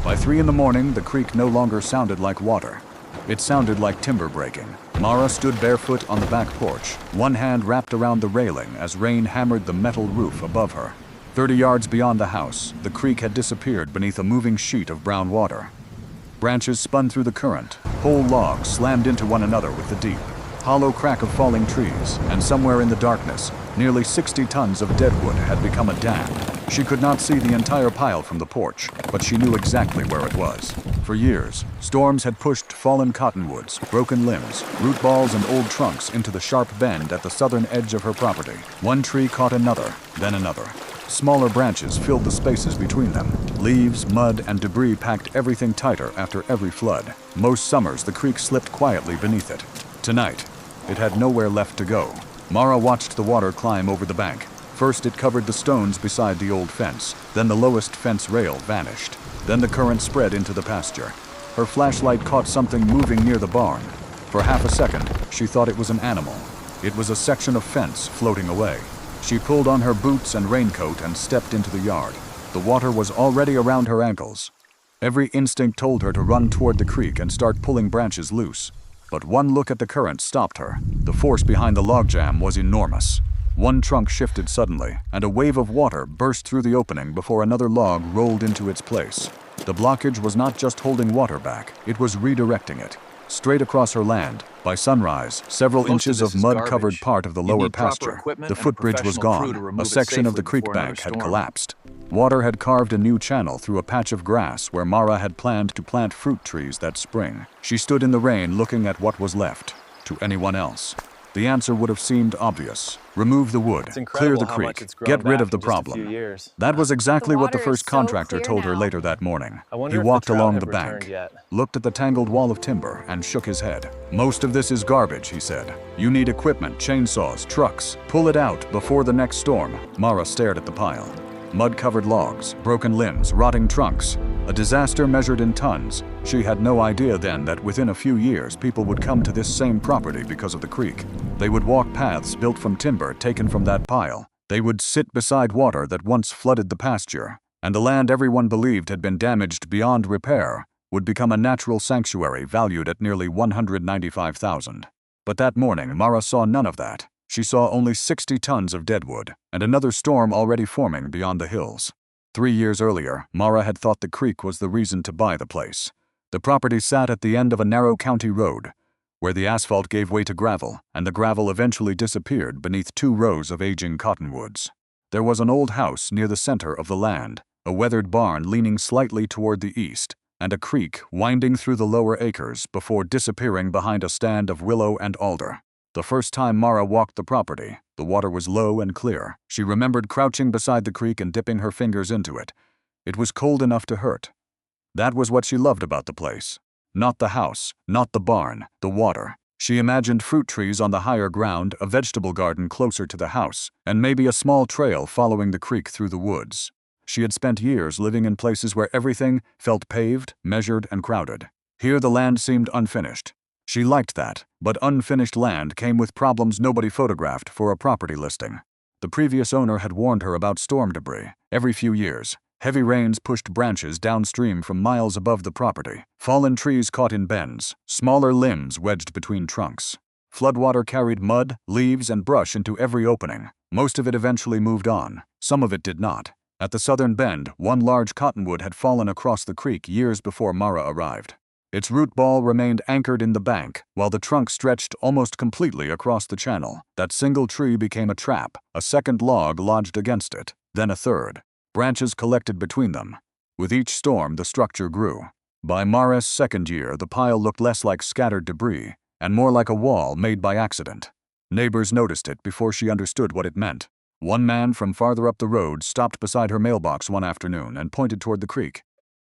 By 3 in the morning, the creek no longer sounded like water. It sounded like timber breaking. Mara stood barefoot on the back porch, one hand wrapped around the railing as rain hammered the metal roof above her. 30 yards beyond the house, the creek had disappeared beneath a moving sheet of brown water. Branches spun through the current. Whole logs slammed into one another with the deep, hollow crack of falling trees, and somewhere in the darkness, nearly 60 tons of deadwood had become a dam. She could not see the entire pile from the porch, but she knew exactly where it was. For years, storms had pushed fallen cottonwoods, broken limbs, root balls, and old trunks into the sharp bend at the southern edge of her property. One tree caught another, then another. Smaller branches filled the spaces between them. Leaves, mud, and debris packed everything tighter after every flood. Most summers, the creek slipped quietly beneath it. Tonight, it had nowhere left to go. Mara watched the water climb over the bank. First, it covered the stones beside the old fence. Then the lowest fence rail vanished. Then the current spread into the pasture. Her flashlight caught something moving near the barn. For half a second, she thought it was an animal. It was a section of fence floating away. She pulled on her boots and raincoat and stepped into the yard. The water was already around her ankles. Every instinct told her to run toward the creek and start pulling branches loose. But one look at the current stopped her. The force behind the logjam was enormous. One trunk shifted suddenly, and a wave of water burst through the opening before another log rolled into its place. The blockage was not just holding water back, it was redirecting it. Straight across her land, by sunrise, several inches of mud covered part of the lower pasture. The footbridge was gone. A section of the creek bank had collapsed. Water had carved a new channel through a patch of grass where Mara had planned to plant fruit trees that spring. She stood in the rain looking at what was left. To anyone else, the answer would have seemed obvious. Remove the wood, clear the creek, get rid of the problem. That was exactly what the first contractor told her later that morning. He walked along the bank, looked at the tangled wall of timber, and shook his head. Most of this is garbage, he said. You need equipment, chainsaws, trucks. Pull it out before the next storm. Mara stared at the pile. Mud-covered logs, broken limbs, rotting trunks. A disaster measured in tons. She had no idea then that within a few years people would come to this same property because of the creek. They would walk paths built from timber taken from that pile. They would sit beside water that once flooded the pasture. And the land everyone believed had been damaged beyond repair would become a natural sanctuary valued at nearly $195,000. But that morning, Mara saw none of that. She saw only 60 tons of deadwood, and another storm already forming beyond the hills. 3 years earlier, Mara had thought the creek was the reason to buy the place. The property sat at the end of a narrow county road, where the asphalt gave way to gravel, and the gravel eventually disappeared beneath 2 rows of aging cottonwoods. There was an old house near the center of the land, a weathered barn leaning slightly toward the east, and a creek winding through the lower acres before disappearing behind a stand of willow and alder. The first time Mara walked the property, the water was low and clear. She remembered crouching beside the creek and dipping her fingers into it. It was cold enough to hurt. That was what she loved about the place. Not the house, not the barn, the water. She imagined fruit trees on the higher ground, a vegetable garden closer to the house, and maybe a small trail following the creek through the woods. She had spent years living in places where everything felt paved, measured, and crowded. Here the land seemed unfinished. She liked that, but unfinished land came with problems nobody photographed for a property listing. The previous owner had warned her about storm debris. Every few years, heavy rains pushed branches downstream from miles above the property. Fallen trees caught in bends, smaller limbs wedged between trunks. Floodwater carried mud, leaves, and brush into every opening. Most of it eventually moved on. Some of it did not. At the southern bend, one large cottonwood had fallen across the creek years before Mara arrived. Its root ball remained anchored in the bank, while the trunk stretched almost completely across the channel. That single tree became a trap. A second log lodged against it, then a third. Branches collected between them. With each storm, the structure grew. By Mara's second year, the pile looked less like scattered debris, and more like a wall made by accident. Neighbors noticed it before she understood what it meant. One man from farther up the road stopped beside her mailbox one afternoon and pointed toward the creek.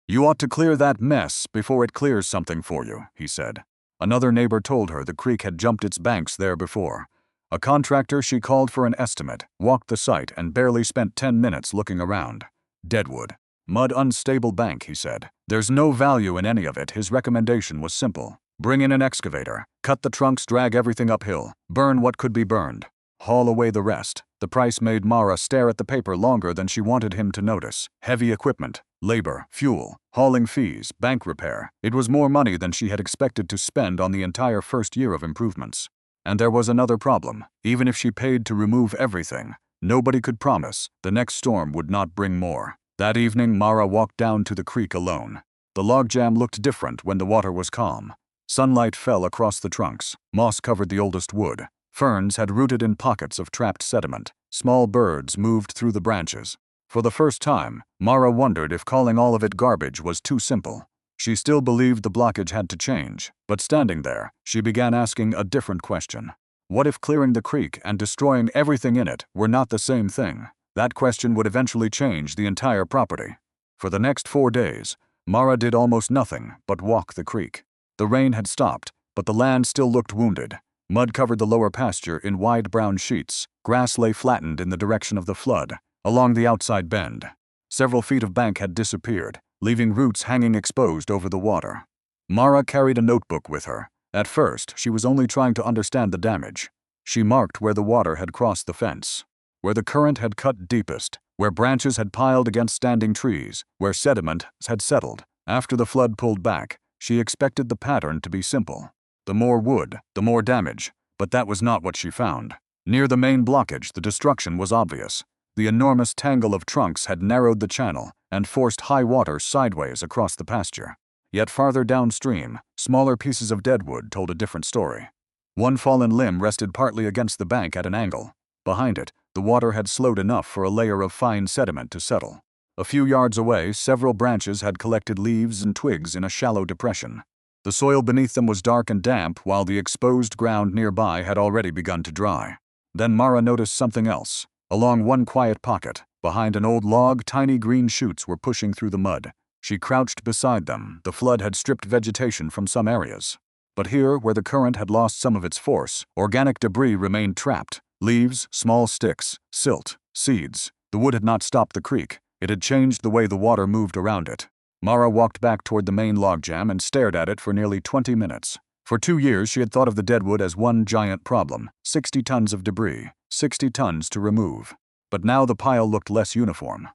"You ought to clear that mess before it clears something for you," he said. Another neighbor told her the creek had jumped its banks there before. A contractor she called for an estimate, walked the site, and barely spent 10 minutes looking around. Deadwood. Mud unstable bank, he said. There's no value in any of it. His recommendation was simple. Bring in an excavator, cut the trunks, drag everything uphill, burn what could be burned. haul away the rest. The price made Mara stare at the paper longer than she wanted him to notice. Heavy equipment, labor, fuel, hauling fees, bank repair. It was more money than she had expected to spend on the entire first year of improvements. And there was another problem. Even if she paid to remove everything, nobody could promise the next storm would not bring more. That evening, Mara walked down to the creek alone. The logjam looked different when the water was calm. Sunlight fell across the trunks. Moss covered the oldest wood. Ferns had rooted in pockets of trapped sediment. Small birds moved through the branches. For the first time, Mara wondered if calling all of it garbage was too simple. She still believed the blockage had to change, but standing there, she began asking a different question. What if clearing the creek and destroying everything in it were not the same thing? That question would eventually change the entire property. For the next 4 days, Mara did almost nothing but walk the creek. The rain had stopped, but the land still looked wounded. Mud covered the lower pasture in wide brown sheets. Grass lay flattened in the direction of the flood, along the outside bend. Several feet of bank had disappeared, leaving roots hanging exposed over the water. Mara carried a notebook with her. At first, she was only trying to understand the damage. She marked where the water had crossed the fence, where the current had cut deepest, where branches had piled against standing trees, where sediment had settled. After the flood pulled back, she expected the pattern to be simple. The more wood, the more damage, but that was not what she found. Near the main blockage, the destruction was obvious. The enormous tangle of trunks had narrowed the channel and forced high water sideways across the pasture. Yet farther downstream, smaller pieces of deadwood told a different story. One fallen limb rested partly against the bank at an angle. Behind it, the water had slowed enough for a layer of fine sediment to settle. A few yards away, several branches had collected leaves and twigs in a shallow depression. The soil beneath them was dark and damp, while the exposed ground nearby had already begun to dry. Then Mara noticed something else. Along one quiet pocket, behind an old log, tiny green shoots were pushing through the mud. She crouched beside them. The flood had stripped vegetation from some areas. But here, where the current had lost some of its force, organic debris remained trapped. Leaves, small sticks, silt, seeds. The wood had not stopped the creek. It had changed the way the water moved around it. Mara walked back toward the main logjam and stared at it for nearly 20 minutes. For 2 years, she had thought of the deadwood as one giant problem. 60 tons of debris, 60 tons to remove. But now the pile looked less uniform.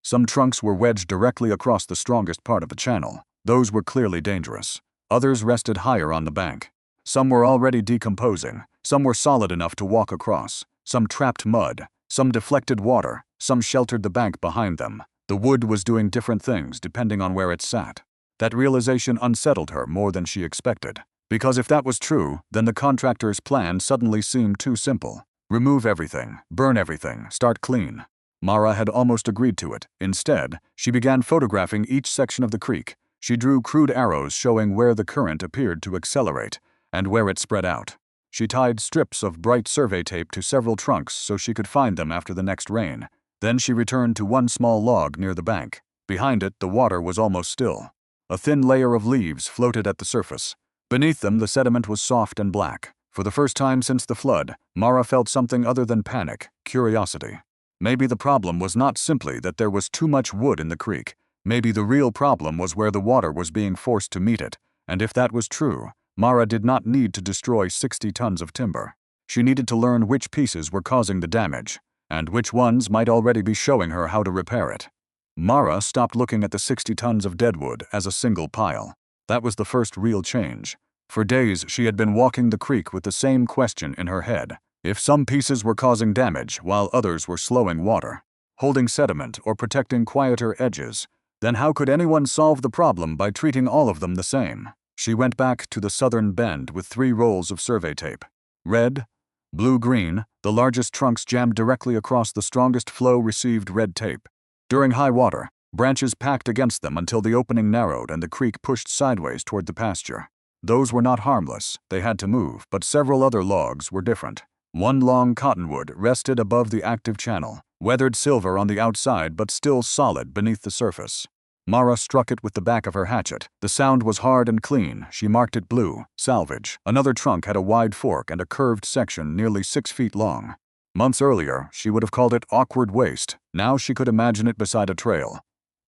Some trunks were wedged directly across the strongest part of the channel. Those were clearly dangerous. Others rested higher on the bank. Some were already decomposing. Some were solid enough to walk across. Some trapped mud. Some deflected water. Some sheltered the bank behind them. The wood was doing different things depending on where it sat. That realization unsettled her more than she expected. Because if that was true, then the contractor's plan suddenly seemed too simple. Remove everything, burn everything, start clean. Mara had almost agreed to it. Instead, she began photographing each section of the creek. She drew crude arrows showing where the current appeared to accelerate and where it spread out. She tied strips of bright survey tape to several trunks so she could find them after the next rain. Then she returned to one small log near the bank. Behind it, the water was almost still. A thin layer of leaves floated at the surface. Beneath them, the sediment was soft and black. For the first time since the flood, Mara felt something other than panic, curiosity. Maybe the problem was not simply that there was too much wood in the creek. Maybe the real problem was where the water was being forced to meet it. And if that was true, Mara did not need to destroy 60 tons of timber. She needed to learn which pieces were causing the damage, and which ones might already be showing her how to repair it. Mara stopped looking at the 60 tons of deadwood as a single pile. That was the first real change. For days, she had been walking the creek with the same question in her head. If some pieces were causing damage while others were slowing water, holding sediment or protecting quieter edges, then how could anyone solve the problem by treating all of them the same? She went back to the southern bend with 3 rolls of survey tape. Red, blue-green, the largest trunks jammed directly across the strongest flow received red tape. During high water, branches packed against them until the opening narrowed and the creek pushed sideways toward the pasture. Those were not harmless. They had to move, but several other logs were different. One long cottonwood rested above the active channel, weathered silver on the outside but still solid beneath the surface. Mara struck it with the back of her hatchet. The sound was hard and clean. She marked it blue, salvage. Another trunk had a wide fork and a curved section nearly 6 feet long. Months earlier, she would have called it awkward waste. Now she could imagine it beside a trail.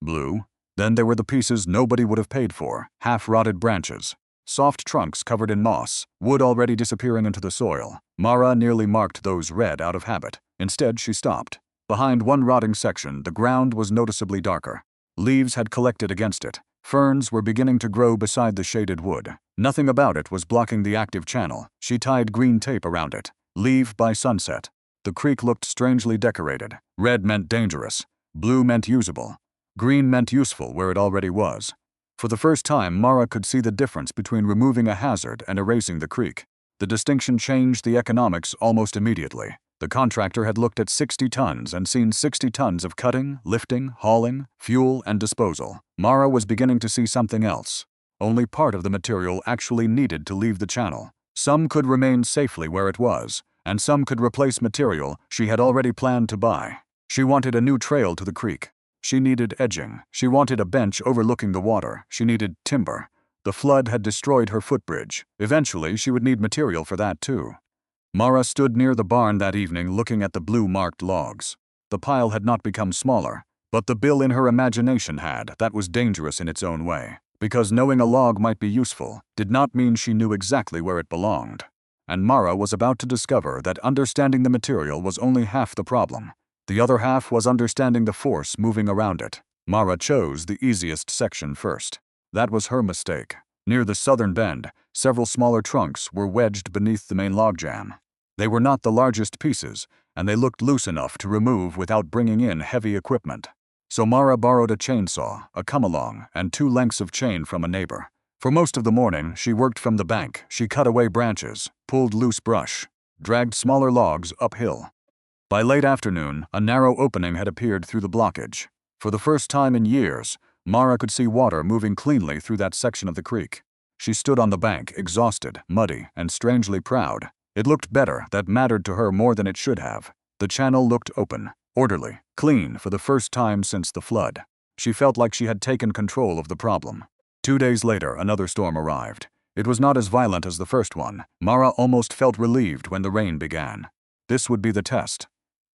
Blue. Then there were the pieces nobody would have paid for, half-rotted branches. soft trunks covered in moss, wood already disappearing into the soil. Mara nearly marked those red out of habit. Instead, she stopped. Behind one rotting section, the ground was noticeably darker. Leaves had collected against it. Ferns were beginning to grow beside the shaded wood. Nothing about it was blocking the active channel. She tied green tape around it. Leave by sunset. The creek looked strangely decorated. Red meant dangerous. Blue meant usable. Green meant useful where it already was. For the first time, Mara could see the difference between removing a hazard and erasing the creek. The distinction changed the economics almost immediately. The contractor had looked at 60 tons and seen 60 tons of cutting, lifting, hauling, fuel, and disposal. Mara was beginning to see something else. Only part of the material actually needed to leave the channel. Some could remain safely where it was, and some could replace material she had already planned to buy. She wanted a new trail to the creek. She needed edging. She wanted a bench overlooking the water. She needed timber. The flood had destroyed her footbridge. Eventually, she would need material for that too. Mara stood near the barn that evening looking at the blue-marked logs. The pile had not become smaller, but the bill in her imagination had. That was dangerous in its own way, because knowing a log might be useful did not mean she knew exactly where it belonged. And Mara was about to discover that understanding the material was only half the problem. The other half was understanding the force moving around it. Mara chose the easiest section first. That was her mistake. Near the southern bend, several smaller trunks were wedged beneath the main logjam. They were not the largest pieces, and they looked loose enough to remove without bringing in heavy equipment. So Mara borrowed a chainsaw, a come-along, and 2 lengths of chain from a neighbor. For most of the morning, she worked from the bank. She cut away branches, pulled loose brush, dragged smaller logs uphill. By late afternoon, a narrow opening had appeared through the blockage. For the first time in years, Mara could see water moving cleanly through that section of the creek. She stood on the bank, exhausted, muddy, and strangely proud. It looked better. That mattered to her more than it should have. The channel looked open, orderly, clean for the first time since the flood. She felt like she had taken control of the problem. 2 days later, another storm arrived. It was not as violent as the first one. Mara almost felt relieved when the rain began. This would be the test.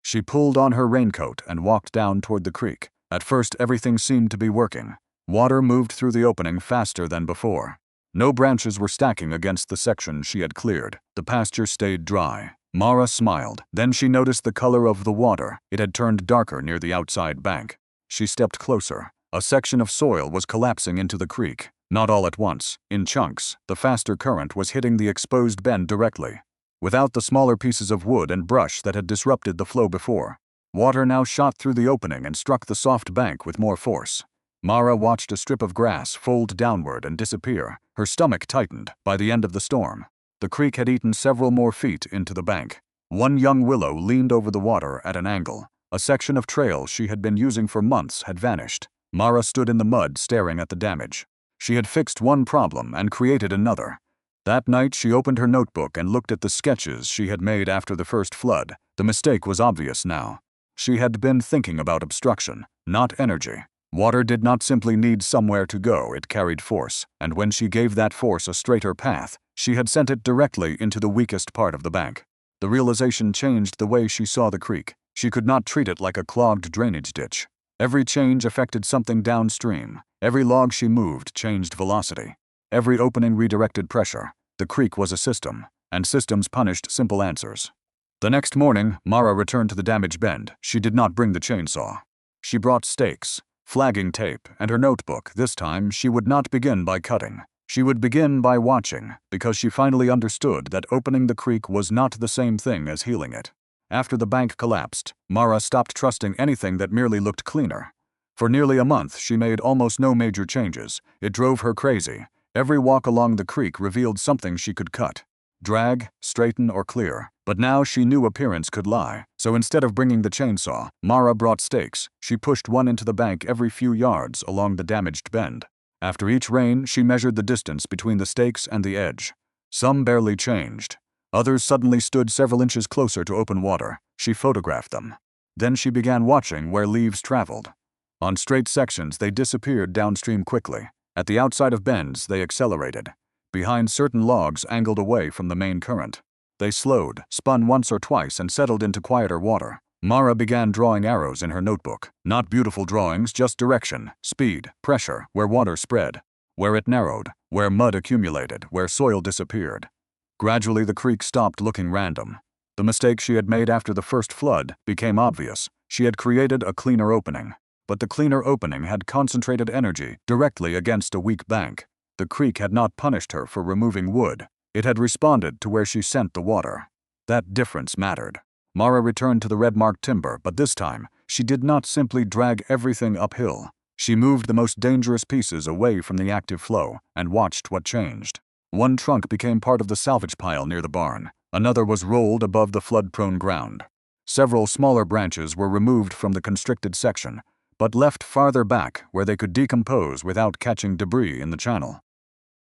She pulled on her raincoat and walked down toward the creek. At first, everything seemed to be working. Water moved through the opening faster than before. No branches were stacking against the section she had cleared. The pasture stayed dry. Mara smiled. Then she noticed the color of the water. It had turned darker near the outside bank. She stepped closer. A section of soil was collapsing into the creek. Not all at once. In chunks, the faster current was hitting the exposed bend directly. Without the smaller pieces of wood and brush that had disrupted the flow before, water now shot through the opening and struck the soft bank with more force. Mara watched a strip of grass fold downward and disappear. Her stomach tightened. By the end of the storm, the creek had eaten several more feet into the bank. One young willow leaned over the water at an angle. A section of trail she had been using for months had vanished. Mara stood in the mud staring at the damage. She had fixed one problem and created another. That night she opened her notebook and looked at the sketches she had made after the first flood. The mistake was obvious now. She had been thinking about obstruction, not energy. Water did not simply need somewhere to go, it carried force, and when she gave that force a straighter path, she had sent it directly into the weakest part of the bank. The realization changed the way she saw the creek. She could not treat it like a clogged drainage ditch. Every change affected something downstream. Every log she moved changed velocity. Every opening redirected pressure. The creek was a system, and systems punished simple answers. The next morning, Mara returned to the damaged bend. She did not bring the chainsaw. She brought stakes, flagging tape, and her notebook. This time, she would not begin by cutting. She would begin by watching, because she finally understood that opening the creek was not the same thing as healing it. After the bank collapsed, Mara stopped trusting anything that merely looked cleaner. For nearly a month, she made almost no major changes. It drove her crazy. Every walk along the creek revealed something she could cut, drag, straighten, or clear. But now she knew appearance could lie. So instead of bringing the chainsaw, Mara brought stakes. She pushed one into the bank every few yards along the damaged bend. After each rain, she measured the distance between the stakes and the edge. Some barely changed. Others suddenly stood several inches closer to open water. She photographed them. Then she began watching where leaves traveled. On straight sections, they disappeared downstream quickly. At the outside of bends, they accelerated. Behind certain logs angled away from the main current. They slowed, spun once or twice, and settled into quieter water. Mara began drawing arrows in her notebook. Not beautiful drawings, just direction, speed, pressure, where water spread, where it narrowed, where mud accumulated, where soil disappeared. Gradually, the creek stopped looking random. The mistake she had made after the first flood became obvious. She had created a cleaner opening. But the cleaner opening had concentrated energy directly against a weak bank. The creek had not punished her for removing wood. It had responded to where she sent the water. That difference mattered. Mara returned to the red-marked timber, but this time, she did not simply drag everything uphill. She moved the most dangerous pieces away from the active flow and watched what changed. One trunk became part of the salvage pile near the barn. Another was rolled above the flood-prone ground. Several smaller branches were removed from the constricted section, but left farther back where they could decompose without catching debris in the channel.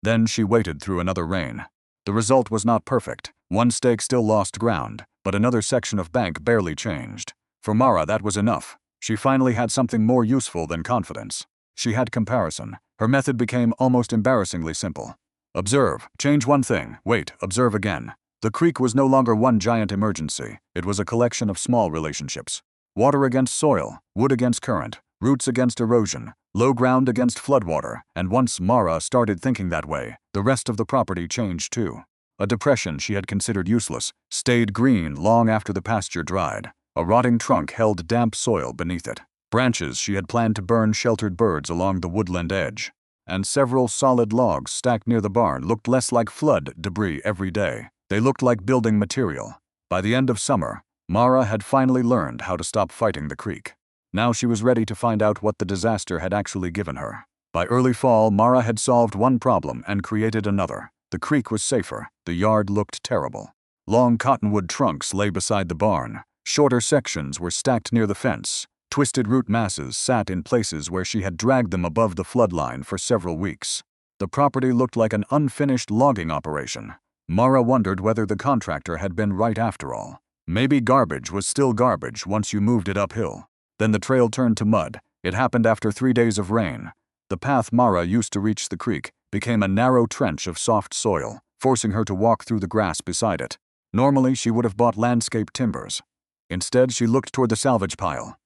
Then she waited through another rain. The result was not perfect. One stake still lost ground, but another section of bank barely changed. For Mara, that was enough. She finally had something more useful than confidence. She had comparison. Her method became almost embarrassingly simple. Observe, change one thing, wait, observe again. The creek was no longer one giant emergency. It was a collection of small relationships. Water against soil, wood against current, roots against erosion, low ground against floodwater, and once Mara started thinking that way, the rest of the property changed too. A depression she had considered useless stayed green long after the pasture dried. A rotting trunk held damp soil beneath it. Branches she had planned to burn sheltered birds along the woodland edge. And several solid logs stacked near the barn looked less like flood debris every day. They looked like building material. By the end of summer, Mara had finally learned how to stop fighting the creek. Now she was ready to find out what the disaster had actually given her. By early fall, Mara had solved one problem and created another. The creek was safer. The yard looked terrible. Long cottonwood trunks lay beside the barn. Shorter sections were stacked near the fence. Twisted root masses sat in places where she had dragged them above the floodline for several weeks. The property looked like an unfinished logging operation. Mara wondered whether the contractor had been right after all. Maybe garbage was still garbage once you moved it uphill. Then the trail turned to mud. It happened after 3 days of rain. The path Mara used to reach the creek became a narrow trench of soft soil, forcing her to walk through the grass beside it. Normally, she would have bought landscape timbers. Instead, she looked toward the salvage pile.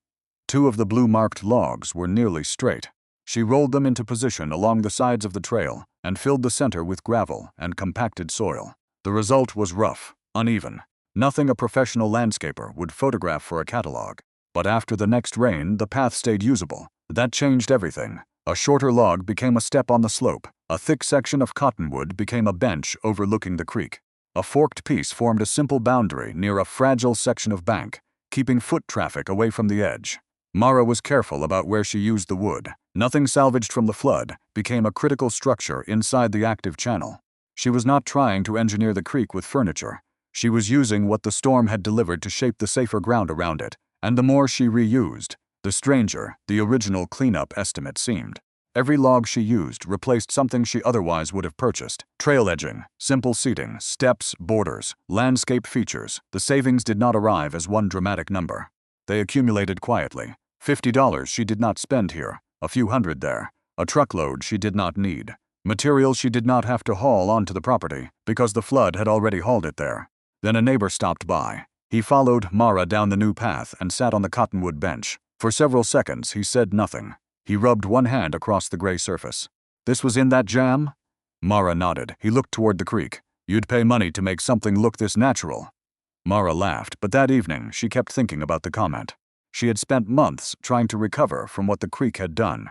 2 of the blue-marked logs were nearly straight. She rolled them into position along the sides of the trail and filled the center with gravel and compacted soil. The result was rough, uneven. Nothing a professional landscaper would photograph for a catalog. But after the next rain, the path stayed usable. That changed everything. A shorter log became a step on the slope. A thick section of cottonwood became a bench overlooking the creek. A forked piece formed a simple boundary near a fragile section of bank, keeping foot traffic away from the edge. Mara was careful about where she used the wood. Nothing salvaged from the flood became a critical structure inside the active channel. She was not trying to engineer the creek with furniture. She was using what the storm had delivered to shape the safer ground around it, and the more she reused, the stranger the original cleanup estimate seemed. Every log she used replaced something she otherwise would have purchased. Trail edging, simple seating, steps, borders, landscape features. The savings did not arrive as one dramatic number. They accumulated quietly. $50 she did not spend here, a few hundred there. A truckload she did not need. Material she did not have to haul onto the property because the flood had already hauled it there. Then a neighbor stopped by. He followed Mara down the new path and sat on the cottonwood bench. For several seconds he said nothing. He rubbed one hand across the gray surface. "This was in that jam?" Mara nodded. He looked toward the creek. "You'd pay money to make something look this natural." Mara laughed, but that evening she kept thinking about the comment. She had spent months trying to recover from what the creek had done.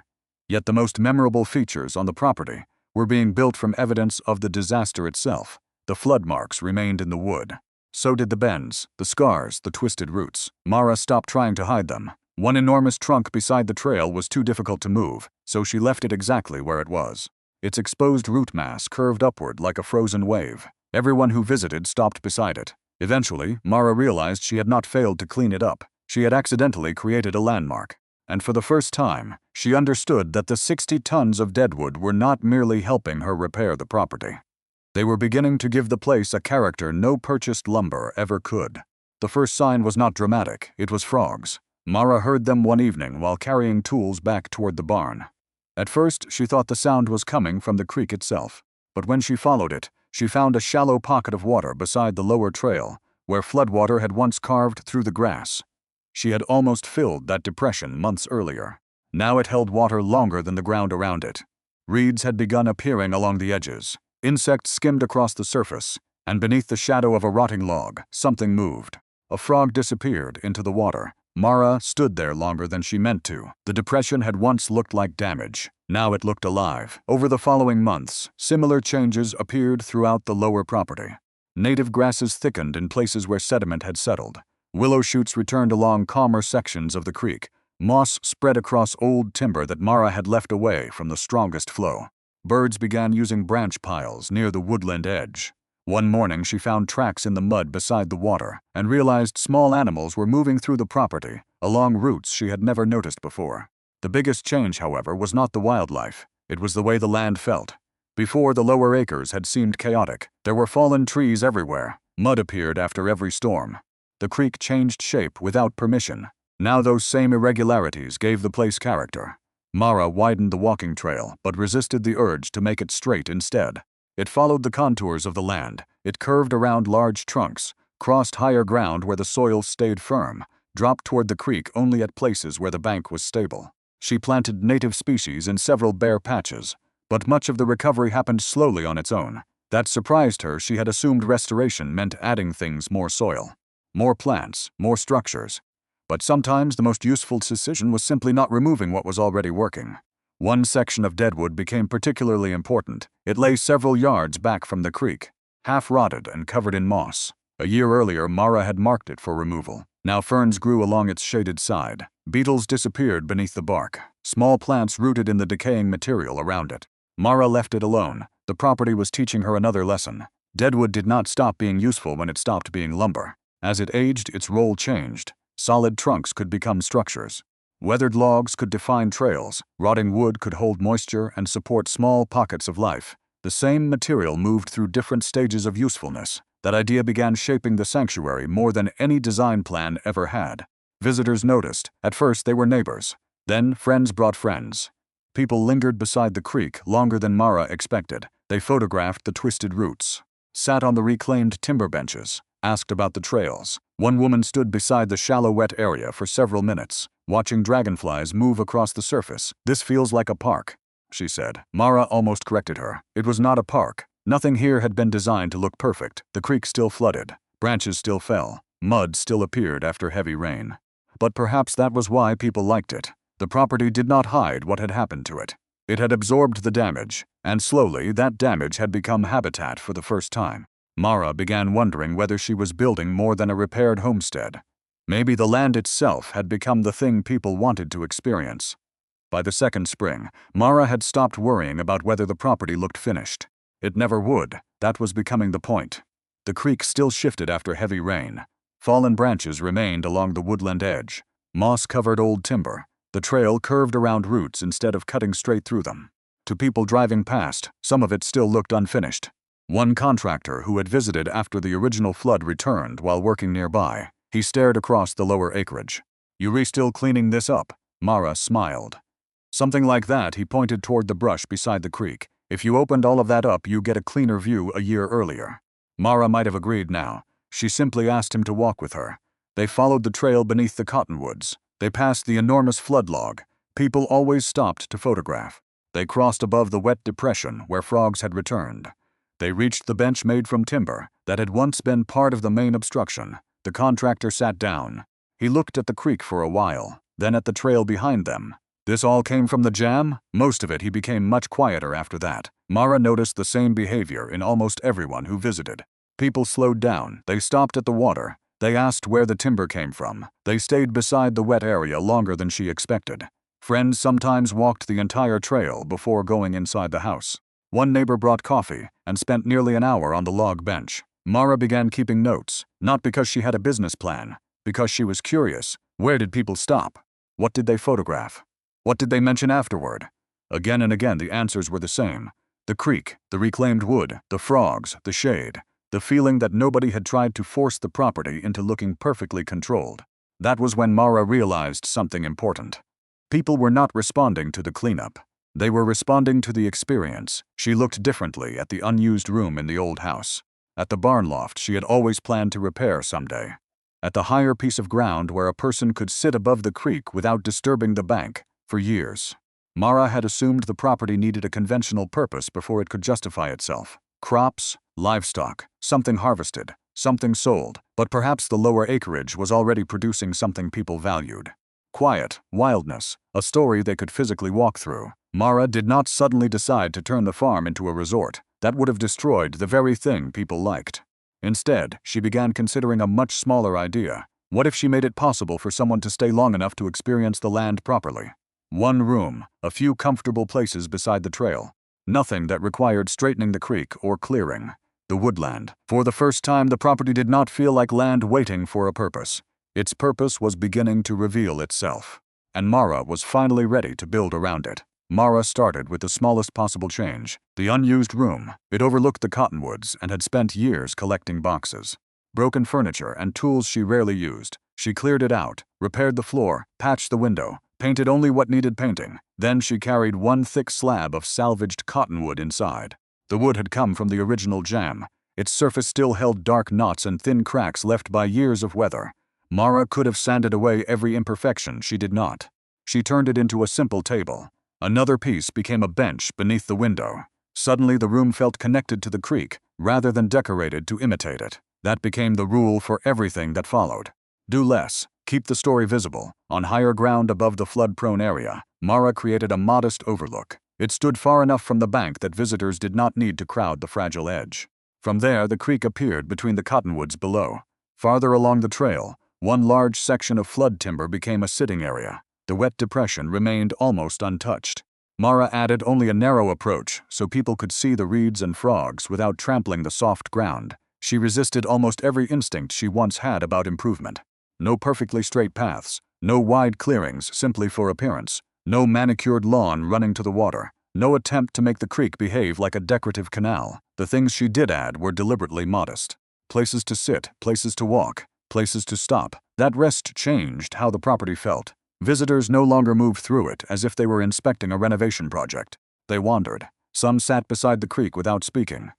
Yet the most memorable features on the property were being built from evidence of the disaster itself. The flood marks remained in the wood. So did the bends, the scars, the twisted roots. Mara stopped trying to hide them. One enormous trunk beside the trail was too difficult to move, so she left it exactly where it was. Its exposed root mass curved upward like a frozen wave. Everyone who visited stopped beside it. Eventually, Mara realized she had not failed to clean it up. She had accidentally created a landmark. And for the first time, she understood that the 60 tons of Deadwood were not merely helping her repair the property. They were beginning to give the place a character no purchased lumber ever could. The first sign was not dramatic, it was frogs. Mara heard them one evening while carrying tools back toward the barn. At first, she thought the sound was coming from the creek itself. But when she followed it, she found a shallow pocket of water beside the lower trail, where floodwater had once carved through the grass. She had almost filled that depression months earlier. Now it held water longer than the ground around it. Reeds had begun appearing along the edges. Insects skimmed across the surface, and beneath the shadow of a rotting log, something moved. A frog disappeared into the water. Mara stood there longer than she meant to. The depression had once looked like damage. Now it looked alive. Over the following months, similar changes appeared throughout the lower property. Native grasses thickened in places where sediment had settled. Willow shoots returned along calmer sections of the creek. Moss spread across old timber that Mara had left away from the strongest flow. Birds began using branch piles near the woodland edge. One morning she found tracks in the mud beside the water and realized small animals were moving through the property along routes she had never noticed before. The biggest change, however, was not the wildlife. It was the way the land felt. Before, the lower acres had seemed chaotic. There were fallen trees everywhere. Mud appeared after every storm. The creek changed shape without permission. Now those same irregularities gave the place character. Mara widened the walking trail, but resisted the urge to make it straight instead. It followed the contours of the land. It curved around large trunks, crossed higher ground where the soil stayed firm, dropped toward the creek only at places where the bank was stable. She planted native species in several bare patches, but much of the recovery happened slowly on its own. That surprised her. She had assumed restoration meant adding things: more soil, more plants, more structures. But sometimes the most useful decision was simply not removing what was already working. One section of Deadwood became particularly important. It lay several yards back from the creek, half rotted and covered in moss. A year earlier, Mara had marked it for removal. Now ferns grew along its shaded side. Beetles disappeared beneath the bark. Small plants rooted in the decaying material around it. Mara left it alone. The property was teaching her another lesson. Deadwood did not stop being useful when it stopped being lumber. As it aged, its role changed. Solid trunks could become structures. Weathered logs could define trails. Rotting wood could hold moisture and support small pockets of life. The same material moved through different stages of usefulness. That idea began shaping the sanctuary more than any design plan ever had. Visitors noticed. At first they were neighbors. Then friends brought friends. People lingered beside the creek longer than Mara expected. They photographed the twisted roots, sat on the reclaimed timber benches, asked about the trails. One woman stood beside the shallow wet area for several minutes, watching dragonflies move across the surface. "This feels like a park," she said. Mara almost corrected her. It was not a park. Nothing here had been designed to look perfect. The creek still flooded. Branches still fell. Mud still appeared after heavy rain. But perhaps that was why people liked it. The property did not hide what had happened to it. It had absorbed the damage, and slowly that damage had become habitat for the first time. Mara began wondering whether she was building more than a repaired homestead. Maybe the land itself had become the thing people wanted to experience. By the second spring, Mara had stopped worrying about whether the property looked finished. It never would. That was becoming the point. The creek still shifted after heavy rain. Fallen branches remained along the woodland edge. Moss covered old timber. The trail curved around roots instead of cutting straight through them. To people driving past, some of it still looked unfinished. One contractor who had visited after the original flood returned while working nearby. He stared across the lower acreage. "You still cleaning this up?" Mara smiled. "Something like that." He pointed toward the brush beside the creek. "If you opened all of that up, you get a cleaner view a year earlier." Mara might have agreed now. She simply asked him to walk with her. They followed the trail beneath the cottonwoods. They passed the enormous flood log. People always stopped to photograph. They crossed above the wet depression where frogs had returned. They reached the bench made from timber that had once been part of the main obstruction. The contractor sat down. He looked at the creek for a while, then at the trail behind them. This all came from the jam? Most of it. He became much quieter after that. Mara noticed the same behavior in almost everyone who visited. People slowed down. They stopped at the water. They asked where the timber came from. They stayed beside the wet area longer than she expected. Friends sometimes walked the entire trail before going inside the house. One neighbor brought coffee and spent nearly an hour on the log bench. Mara began keeping notes, not because she had a business plan, because she was curious. Where did people stop? What did they photograph? What did they mention afterward? Again and again the answers were the same. The creek, the reclaimed wood, the frogs, the shade, the feeling that nobody had tried to force the property into looking perfectly controlled. That was when Mara realized something important. People were not responding to the cleanup. They were responding to the experience. She looked differently at the unused room in the old house, at the barn loft she had always planned to repair someday, at the higher piece of ground where a person could sit above the creek without disturbing the bank for years. Mara had assumed the property needed a conventional purpose before it could justify itself. Crops, livestock, something harvested, something sold, but perhaps the lower acreage was already producing something people valued. Quiet, wildness, a story they could physically walk through. Mara did not suddenly decide to turn the farm into a resort. That would have destroyed the very thing people liked. Instead, she began considering a much smaller idea. What if she made it possible for someone to stay long enough to experience the land properly? One room, a few comfortable places beside the trail. Nothing that required straightening the creek or clearing. The woodland. For the first time, the property did not feel like land waiting for a purpose. Its purpose was beginning to reveal itself. And Mara was finally ready to build around it. Mara started with the smallest possible change. The unused room. It overlooked the cottonwoods and had spent years collecting boxes. Broken furniture and tools she rarely used. She cleared it out, repaired the floor, patched the window, painted only what needed painting. Then she carried one thick slab of salvaged cottonwood inside. The wood had come from the original jam. Its surface still held dark knots and thin cracks left by years of weather. Mara could have sanded away every imperfection. She did not. She turned it into a simple table. Another piece became a bench beneath the window. Suddenly the room felt connected to the creek, rather than decorated to imitate it. That became the rule for everything that followed. Do less. Keep the story visible. On higher ground above the flood-prone area, Mara created a modest overlook. It stood far enough from the bank that visitors did not need to crowd the fragile edge. From there, the creek appeared between the cottonwoods below. Farther along the trail, one large section of flood timber became a sitting area. The wet depression remained almost untouched. Mara added only a narrow approach so people could see the reeds and frogs without trampling the soft ground. She resisted almost every instinct she once had about improvement. No perfectly straight paths, no wide clearings simply for appearance, no manicured lawn running to the water, no attempt to make the creek behave like a decorative canal. The things she did add were deliberately modest. Places to sit, places to walk, places to stop. That rest changed how the property felt. Visitors no longer moved through it as if they were inspecting a renovation project. They wandered. Some sat beside the creek without speaking.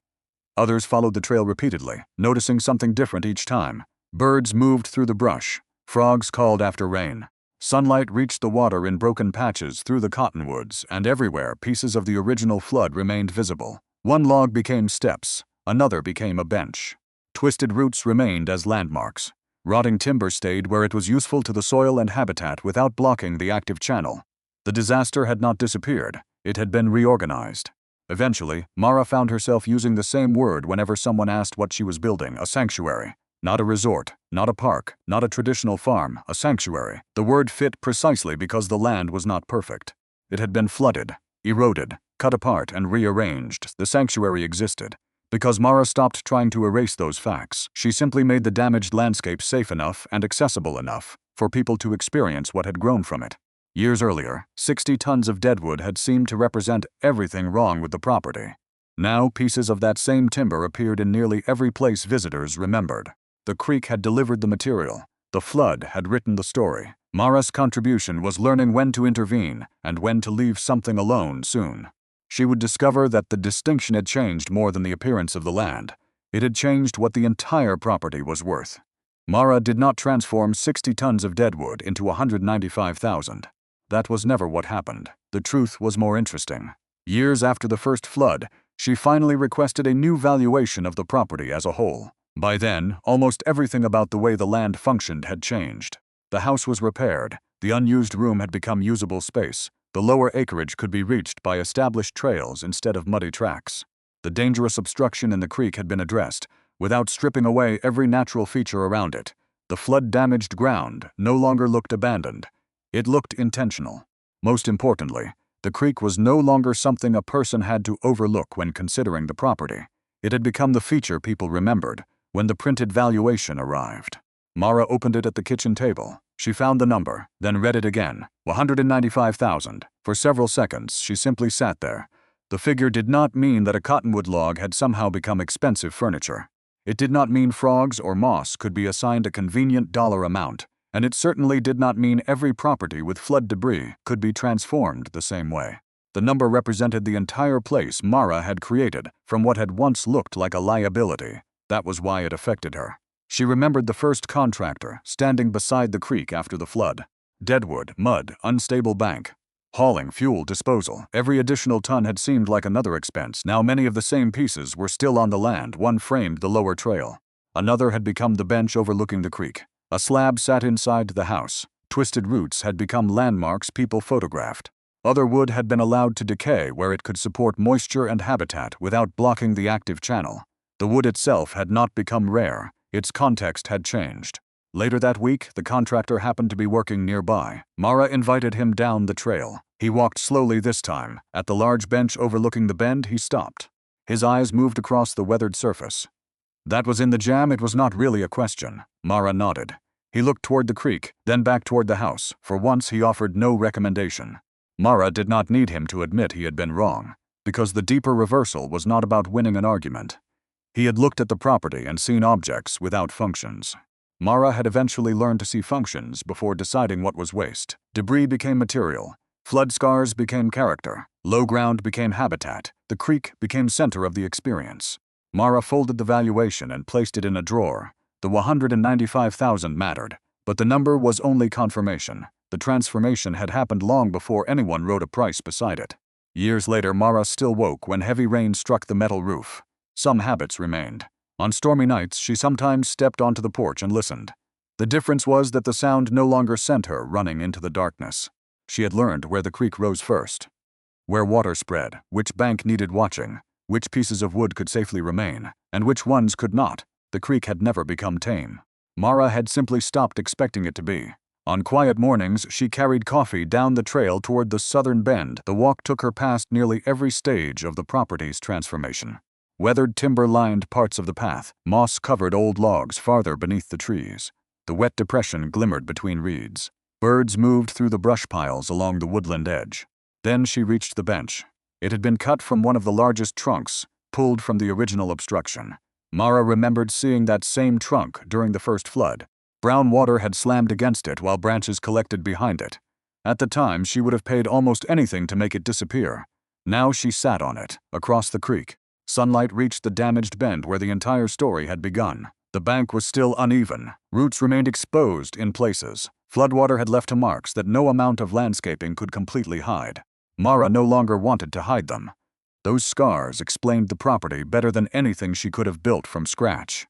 Others followed the trail repeatedly, noticing something different each time. Birds moved through the brush. Frogs called after rain. Sunlight reached the water in broken patches through the cottonwoods, and everywhere pieces of the original flood remained visible. One log became steps. Another became a bench. Twisted roots remained as landmarks. Rotting timber stayed where it was useful to the soil and habitat without blocking the active channel. The disaster had not disappeared. It had been reorganized. Eventually, Mara found herself using the same word whenever someone asked what she was building: a sanctuary. Not a resort, not a park, not a traditional farm, a sanctuary. The word fit precisely because the land was not perfect. It had been flooded, eroded, cut apart, and rearranged. The sanctuary existed. Because Mara stopped trying to erase those facts, she simply made the damaged landscape safe enough and accessible enough for people to experience what had grown from it. Years earlier, 60 tons of deadwood had seemed to represent everything wrong with the property. Now, pieces of that same timber appeared in nearly every place visitors remembered. The creek had delivered the material. The flood had written the story. Mara's contribution was learning when to intervene and when to leave something alone soon. She would discover that the distinction had changed more than the appearance of the land. It had changed what the entire property was worth. Mara did not transform 60 tons of deadwood into 195,000. That was never what happened. The truth was more interesting. Years after the first flood, she finally requested a new valuation of the property as a whole. By then, almost everything about the way the land functioned had changed. The house was repaired. The unused room had become usable space. The lower acreage could be reached by established trails instead of muddy tracks. The dangerous obstruction in the creek had been addressed, without stripping away every natural feature around it. The flood-damaged ground no longer looked abandoned. It looked intentional. Most importantly, the creek was no longer something a person had to overlook when considering the property. It had become the feature people remembered when the printed valuation arrived. Mara opened it at the kitchen table. She found the number, then read it again. 195,000. For several seconds, she simply sat there. The figure did not mean that a cottonwood log had somehow become expensive furniture. It did not mean frogs or moss could be assigned a convenient dollar amount, and it certainly did not mean every property with flood debris could be transformed the same way. The number represented the entire place Mara had created from what had once looked like a liability. That was why it affected her. She remembered the first contractor standing beside the creek after the flood. Deadwood, mud, unstable bank. Hauling, fuel, disposal. Every additional ton had seemed like another expense. Now many of the same pieces were still on the land. One framed the lower trail. Another had become the bench overlooking the creek. A slab sat inside the house. Twisted roots had become landmarks people photographed. Other wood had been allowed to decay where it could support moisture and habitat without blocking the active channel. The wood itself had not become rare. Its context had changed. Later that week, the contractor happened to be working nearby. Mara invited him down the trail. He walked slowly this time. At the large bench overlooking the bend, he stopped. His eyes moved across the weathered surface. That was in the jam. It was not really a question. Mara nodded. He looked toward the creek, then back toward the house. For once, he offered no recommendation. Mara did not need him to admit he had been wrong, because the deeper reversal was not about winning an argument. He had looked at the property and seen objects without functions. Mara had eventually learned to see functions before deciding what was waste. Debris became material. Flood scars became character. Low ground became habitat. The creek became center of the experience. Mara folded the valuation and placed it in a drawer. The $195,000 mattered, but the number was only confirmation. The transformation had happened long before anyone wrote a price beside it. Years later, Mara still woke when heavy rain struck the metal roof. Some habits remained. On stormy nights, she sometimes stepped onto the porch and listened. The difference was that the sound no longer sent her running into the darkness. She had learned where the creek rose first, where water spread, which bank needed watching, which pieces of wood could safely remain, and which ones could not. The creek had never become tame. Mara had simply stopped expecting it to be. On quiet mornings, she carried coffee down the trail toward the southern bend. The walk took her past nearly every stage of the property's transformation. Weathered timber lined parts of the path, moss-covered old logs farther beneath the trees. The wet depression glimmered between reeds. Birds moved through the brush piles along the woodland edge. Then she reached the bench. It had been cut from one of the largest trunks, pulled from the original obstruction. Mara remembered seeing that same trunk during the first flood. Brown water had slammed against it while branches collected behind it. At the time, she would have paid almost anything to make it disappear. Now she sat on it, across the creek. Sunlight reached the damaged bend where the entire story had begun. The bank was still uneven. Roots remained exposed in places. Floodwater had left marks that no amount of landscaping could completely hide. Mara no longer wanted to hide them. Those scars explained the property better than anything she could have built from scratch.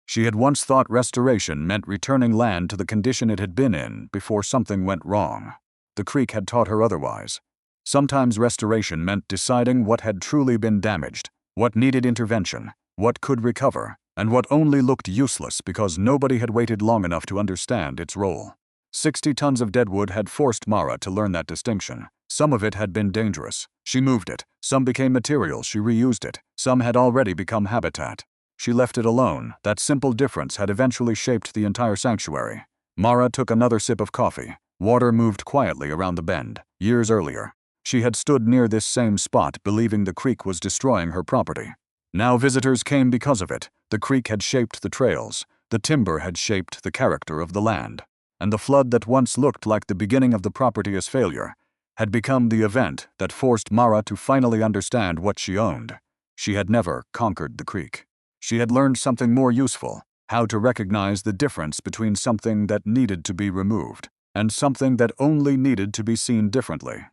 She had once thought restoration meant returning land to the condition it had been in before something went wrong. The creek had taught her otherwise. Sometimes restoration meant deciding what had truly been damaged, what needed intervention, what could recover, and what only looked useless because nobody had waited long enough to understand its role. 60 tons of deadwood had forced Mara to learn that distinction. Some of it had been dangerous. She moved it. Some became material. She reused it. Some had already become habitat. She left it alone. That simple difference had eventually shaped the entire sanctuary. Mara took another sip of coffee. Water moved quietly around the bend. Years earlier, she had stood near this same spot believing the creek was destroying her property. Now visitors came because of it. The creek had shaped the trails. The timber had shaped the character of the land. And the flood that once looked like the beginning of the property's failure had become the event that forced Mara to finally understand what she owned. She had never conquered the creek. She had learned something more useful, how to recognize the difference between something that needed to be removed and something that only needed to be seen differently.